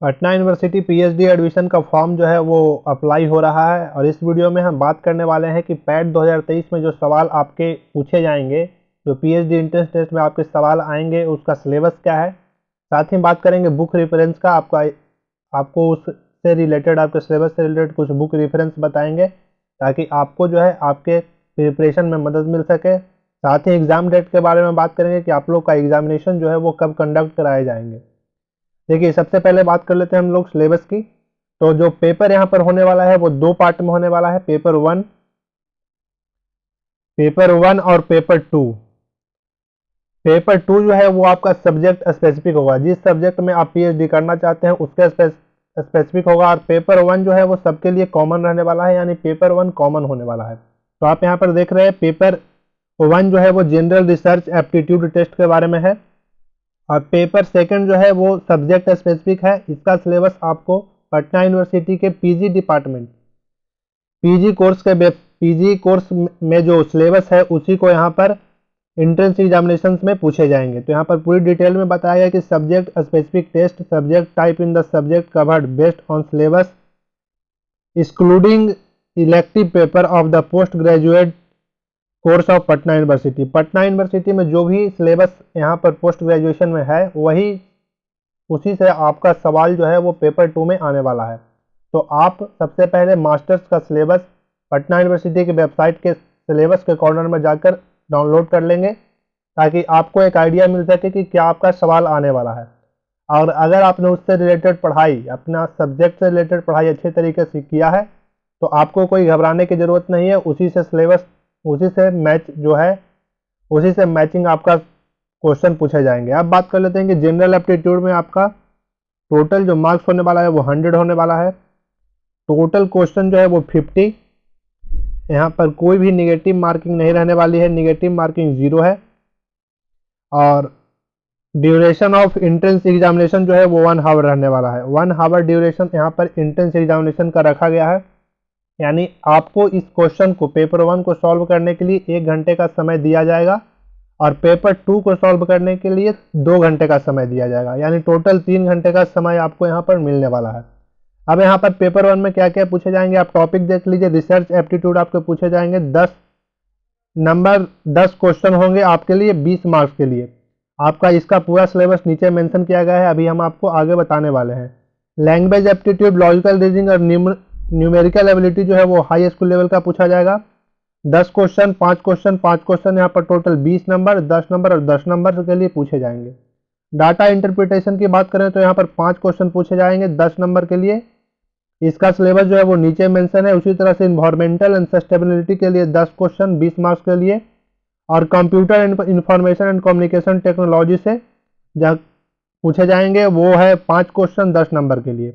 Patna university PhD admission का form जो है वो अप्लाई हो रहा है और इस वीडियो में हम बात करने वाले हैं कि पैट 2023 में जो सवाल आपके पूछे जाएंगे, जो पीएचडी एंट्रेंस टेस्ट में आपके सवाल आएंगे, उसका सिलेबस क्या है। साथ ही बात करेंगे बुक रेफरेंस का, आपको उससे रिलेटेड, आपके सिलेबस से रिलेटेड कुछ बुक रेफरेंस बताएंगे ताकि आपको जो है आपके प्रिपरेशन में मदद मिल सके। साथ ही एग्ज़ाम डेट के बारे में बात करेंगे कि आप लोग का एग्जामिनेशन जो है वो कब कंडक्ट कराए जाएंगे। देखिए, सबसे पहले बात कर लेते हैं हम लोग सिलेबस की। तो जो पेपर यहाँ पर होने वाला है वो दो पार्ट में होने वाला है, पेपर वन और पेपर टू। पेपर टू जो है वो आपका सब्जेक्ट स्पेसिफिक होगा, जिस सब्जेक्ट में आप पीएचडी करना चाहते हैं उसके स्पेसिफिक होगा। और पेपर वन जो है वो सबके लिए कॉमन रहने वाला है, यानी पेपर वन कॉमन होने वाला है। तो आप यहाँ पर देख रहे हैं पेपर वन जो है वो जनरल रिसर्च एप्टीट्यूड टेस्ट के बारे में है और पेपर सेकंड जो है वो सब्जेक्ट स्पेसिफिक है। इसका सिलेबस आपको पटना यूनिवर्सिटी के पीजी डिपार्टमेंट, पीजी कोर्स में जो सिलेबस है उसी को यहाँ पर एंट्रेंस एग्जामिनेशंस में पूछे जाएंगे। तो यहाँ पर पूरी डिटेल में बताया गया कि subject specific test, subject type in the subject covered based on syllabus excluding elective paper of the post graduate course of Patna university. Patna university में जो भी सिलेबस यहाँ पर पोस्ट ग्रेजुएशन में है वही, उसी से आपका सवाल जो है वो पेपर टू में आने वाला है। तो आप सबसे पहले मास्टर्स का सिलेबस पटना यूनिवर्सिटी की वेबसाइट के सिलेबस के कॉर्नर में जाकर डाउनलोड कर लेंगे ताकि आपको एक आइडिया मिल सके कि क्या आपका सवाल आने वाला है। और अगर आपने उससे रिलेटेड पढ़ाई, अपना सब्जेक्ट से रिलेटेड पढ़ाई अच्छे तरीके से किया है तो आपको कोई घबराने की ज़रूरत नहीं है। उसी से सिलेबस, उसी से मैच जो है, उसी से मैचिंग आपका क्वेश्चन पूछे जाएंगे। अब बात कर लेते हैं कि जनरल एप्टीट्यूड में आपका टोटल जो मार्क्स होने वाला है वो 100 होने वाला है। टोटल क्वेश्चन जो है वो 50, यहाँ पर कोई भी निगेटिव मार्किंग नहीं रहने वाली है, निगेटिव मार्किंग 0 है। और ड्यूरेशन ऑफ एंट्रेंस एग्जामिनेशन जो है वो 1 आवर रहने वाला है। 1 आवर ड्यूरेशन यहाँ पर एंट्रेंस एग्जामिनेशन का रखा गया है, यानी आपको इस क्वेश्चन को, पेपर वन को सॉल्व करने के लिए 1 घंटे का समय दिया जाएगा और पेपर टू को सॉल्व करने के लिए 2 घंटे का समय दिया जाएगा, यानी टोटल 3 घंटे का समय आपको यहाँ पर मिलने वाला है। अब यहाँ पर पेपर वन में क्या क्या पूछे जाएंगे, आप टॉपिक देख लीजिए। रिसर्च एप्टीट्यूड आपके पूछे जाएंगे 10 क्वेश्चन होंगे आपके लिए 20 मार्क्स के लिए। आपका इसका पूरा सिलेबस नीचे मेंशन किया गया है, अभी हम आपको आगे बताने वाले हैं। लैंग्वेज एप्टीट्यूड, लॉजिकल रीजनिंग और न्यूमेरिकल एबिलिटी जो है वो हाई स्कूल लेवल का पूछा जाएगा। 10 क्वेश्चन, 5 क्वेश्चन, 5 क्वेश्चन, यहाँ पर टोटल 20 नंबर, 10 नंबर और 10 नंबर के लिए पूछे जाएंगे। डाटा इंटरप्रिटेशन की बात करें तो यहाँ पर 5 क्वेश्चन पूछे जाएंगे 10 नंबर के लिए। इसका सिलेबस जो है वो नीचे मेंशन है। उसी तरह से इन्वायरमेंटल एंड सस्टेनेबिलिटी के लिए 10 क्वेश्चन 20 मार्क्स के लिए, और computer information and communication technology से जहाँ पूछे जाएंगे वो है 5 क्वेश्चन 10 नंबर के लिए।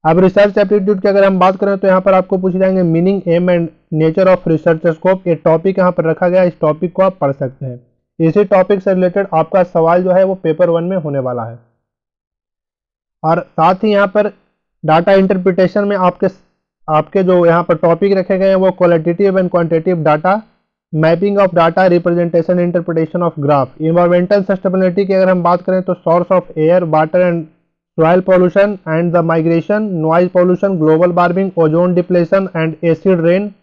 अब रिसर्च एप्टीट्यूड की अगर हम बात करें तो यहाँ पर आपको पूछे जाएंगे meaning, aim and nature of research scope. ये टॉपिक यहाँ पर रखा गया है, इस टॉपिक को आप पढ़ सकते हैं। इसी टॉपिक से रिलेटेड आपका सवाल जो है वो पेपर वन में होने वाला है। और साथ ही यहाँ पर डाटा इंटरप्रिटेशन में आपके जो यहाँ पर टॉपिक रखे गए हैं वो qualitative and quantitative data, mapping of data, representation, interpretation of graph. Environmental sustainability की अगर हम बात करें तो source of air, water and soil pollution and the migration, noise pollution, global warming, ozone depletion and acid rain.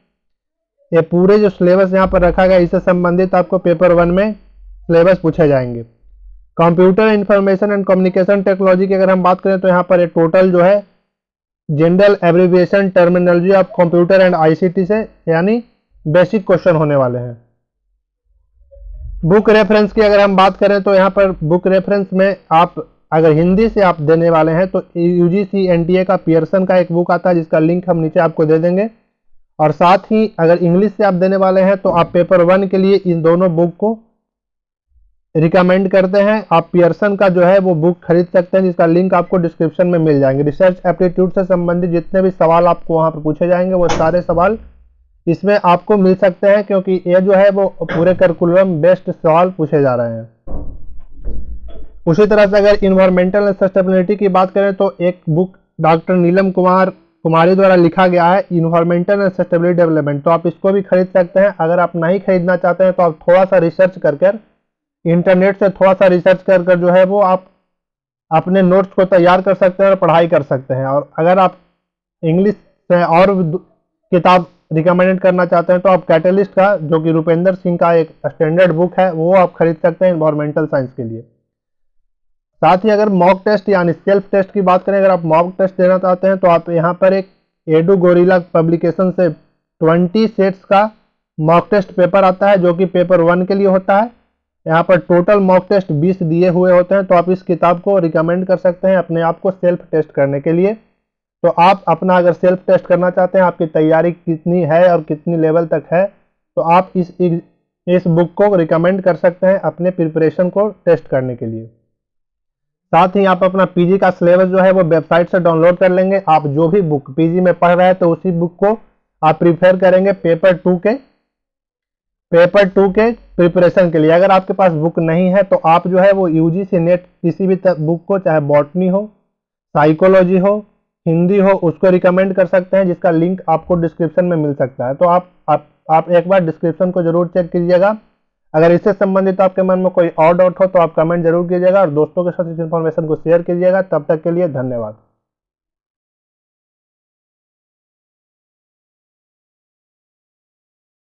ये पूरे जो syllabus यहाँ पर रखा गया इससे संबंधित आपको पेपर वन में सिलेबस पूछे जाएंगे। Computer information and communication technology की अगर हम बात करें तो यहाँ पर ये टोटल जो है general abbreviation, terminology of computer and ICT से, यानी बेसिक क्वेश्चन होने वाले हैं। बुक रेफरेंस की अगर हम बात करें तो यहाँ पर बुक रेफरेंस में आप अगर हिंदी से आप देने वाले हैं तो यूजीसी एनटीए का पियर्सन का एक बुक आता है जिसका लिंक हम नीचे आपको दे देंगे। और साथ ही अगर इंग्लिश से आप देने वाले हैं तो आप पेपर वन के लिए इन दोनों बुक को रिकमेंड करते हैं। आप पियर्सन का जो है वो बुक खरीद सकते हैं जिसका लिंक आपको डिस्क्रिप्शन में मिल जाएंगे। रिसर्च एप्टीट्यूड से संबंधित जितने भी सवाल आपको वहाँ पर पूछे जाएंगे वो सारे सवाल इसमें आपको मिल सकते हैं, क्योंकि ये जो है वो पूरे करिकुलम बेस्ड सवाल पूछे जा रहे हैं। उसी तरह से अगर इन्वायरमेंटल सस्टेनेबिलिटी की बात करें तो एक बुक डॉक्टर नीलम कुमारी द्वारा लिखा गया है, इन्वायरमेंटल एंड सस्टेनेबिलिटी डेवलपमेंट, तो आप इसको भी खरीद सकते हैं। अगर आप नहीं खरीदना चाहते हैं तो आप थोड़ा सा रिसर्च कर इंटरनेट से थोड़ा सा रिसर्च कर जो है वो आप अपने नोट्स को तैयार कर सकते हैं और पढ़ाई कर सकते हैं। और अगर आप इंग्लिश से और किताब रिकमेंडेड करना चाहते हैं तो आप कैटलिस्ट का, जो कि रुपेंद्र सिंह का एक स्टैंडर्ड बुक है, वो आप खरीद सकते हैं एनवायरमेंटल साइंस के लिए। साथ ही अगर मॉक टेस्ट यानी सेल्फ टेस्ट की बात करें, अगर आप मॉक टेस्ट देना चाहते हैं तो आप यहाँ पर एक एडू गोरिल्ला पब्लिकेशन से 20 सेट्स का मॉक टेस्ट पेपर आता है, जो कि पेपर 1 के लिए होता है। यहाँ पर टोटल मॉक टेस्ट 20 दिए हुए होते हैं, तो आप इस किताब को रिकमेंड कर सकते हैं अपने आप को सेल्फ टेस्ट करने के लिए। तो आप अपना अगर सेल्फ टेस्ट करना चाहते हैं, आपकी तैयारी कितनी है और कितनी लेवल तक है, तो आप इस बुक को रिकमेंड कर सकते हैं अपने प्रिपरेशन को टेस्ट करने के लिए। साथ ही आप अपना पीजी का सिलेबस जो है वो वेबसाइट से डाउनलोड कर लेंगे। आप जो भी बुक पीजी में पढ़ रहे हैं तो उसी बुक को आप प्रिफेयर करेंगे पेपर 2 के प्रिपरेशन के लिए। अगर आपके पास बुक नहीं है तो आप जो है वो यूजीसी नेट किसी भी बुक को, चाहे बॉटनी हो, साइकोलॉजी हो, हिंदी हो, उसको रिकमेंड कर सकते हैं, जिसका लिंक आपको डिस्क्रिप्शन में मिल सकता है। तो आप एक बार डिस्क्रिप्शन को जरूर चेक कीजिएगा। अगर इससे संबंधित आपके मन में कोई और डाउट हो तो आप कमेंट जरूर कीजिएगा और दोस्तों के साथ इस इन्फॉर्मेशन को शेयर कीजिएगा। तब तक के लिए धन्यवाद।